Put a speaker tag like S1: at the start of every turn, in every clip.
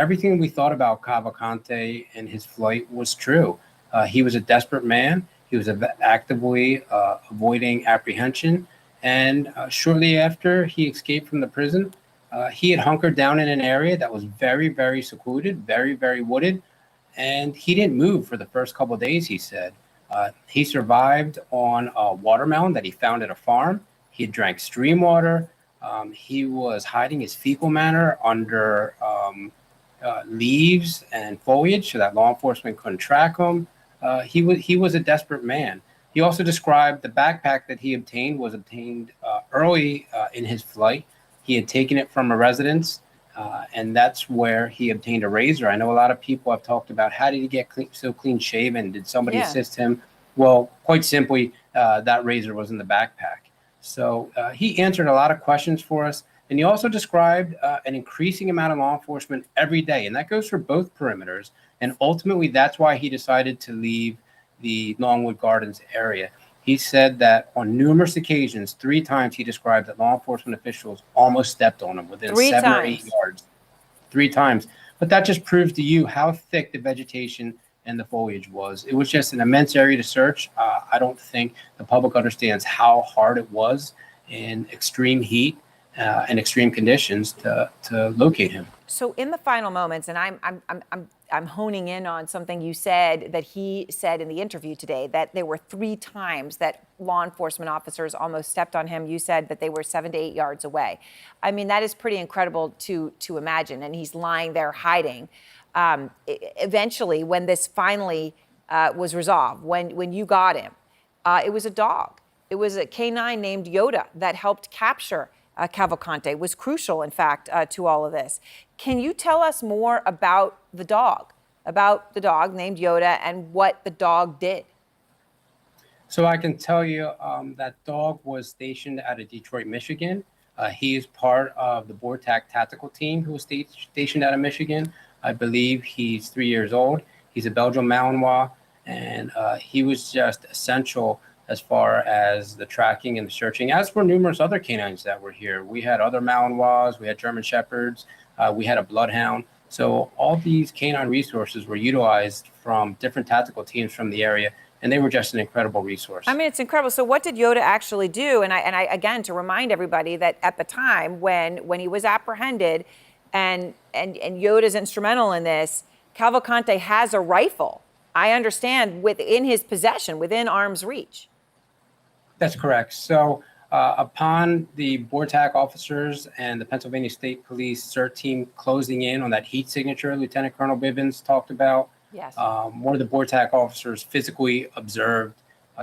S1: everything we thought about Cavalcante and his flight was true. He was a desperate man. He was actively avoiding apprehension. And shortly after he escaped from the prison, he had hunkered down in an area that was very, very secluded, very, very wooded. And he didn't move for the first couple of days, he said. He survived on a watermelon that he found at a farm. He drank stream water. He was hiding his fecal matter under leaves and foliage so that law enforcement couldn't track him. He was a desperate man. He also described the backpack that he obtained was obtained early in his flight. He had taken it from a residence, and that's where he obtained a razor. I know a lot of people have talked about how did he get so clean shaven? Did somebody assist him? Well, quite simply, that razor was in the backpack. So he answered a lot of questions for us. And he also described an increasing amount of law enforcement every day. And that goes for both perimeters. And ultimately, that's why he decided to leave the Longwood Gardens area. He said that on numerous occasions, 3 times he described that law enforcement officials almost stepped on him within 7 or 8 yards. 3 times. But that just proves to you how thick the vegetation and the foliage was. It was just an immense area to search. I don't think the public understands how hard it was in extreme heat and extreme conditions to locate him.
S2: So in the final moments, and I'm honing in on something you said that he said in the interview today, that there were 3 times that law enforcement officers almost stepped on him. You said that they were 7 to 8 yards away. I mean, that is pretty incredible to imagine. And he's lying there hiding. Eventually, when this finally was resolved, when you got him, it was a dog. It was a canine named Yoda that helped capture Cavalcante. Was crucial, in fact, to all of this. Can you tell us more about the dog named Yoda and what the dog did?
S1: So I can tell you that dog was stationed out of Detroit, Michigan. He is part of the BORTAC tactical team who was stationed out of Michigan. I believe he's 3 years old. He's a Belgian Malinois, and he was just essential as far as the tracking and the searching, as were numerous other canines that were here. We had other Malinois, we had German Shepherds, we had a Bloodhound. So all these canine resources were utilized from different tactical teams from the area, and they were just an incredible resource.
S2: I mean, it's incredible. So what did Yoda actually do? And I again, to remind everybody that at the time when he was apprehended, and Yoda's instrumental in this, Cavalcante has a rifle, I understand, within his possession, within arm's reach.
S1: That's correct. So upon the BORTAC officers and the Pennsylvania State Police CERT team closing in on that heat signature Lieutenant Colonel Bivens talked about,
S2: yes,
S1: one of the BORTAC officers physically observed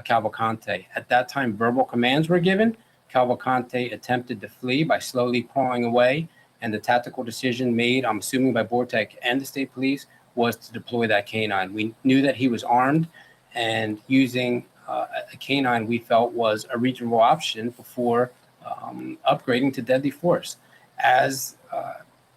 S1: Cavalcante. At that time, verbal commands were given. Cavalcante attempted to flee by slowly crawling away, and the tactical decision made, I'm assuming by BORTAC and the state police, was to deploy that canine. We knew that he was armed, and using a canine we felt was a reasonable option before upgrading to deadly force. As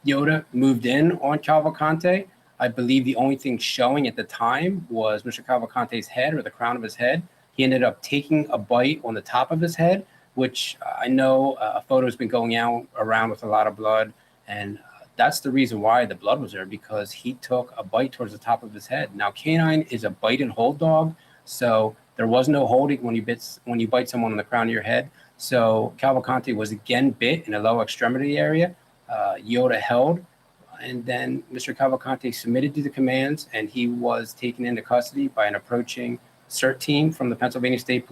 S1: Yoda moved in on Cavalcante, I believe the only thing showing at the time was Mr. Cavalcante's head, or the crown of his head. He ended up taking a bite on the top of his head, which I know a photo has been going out around with a lot of blood. And that's the reason why the blood was there, because he took a bite towards the top of his head. Now, canine is a bite and hold dog, so there was no holding when you bite someone on the crown of your head. So Cavalcante was again bit in the lower extremity area. Yoda held, and then Mr. Cavalcante submitted to the commands, and he was taken into custody by an approaching CERT team from the Pennsylvania State Police.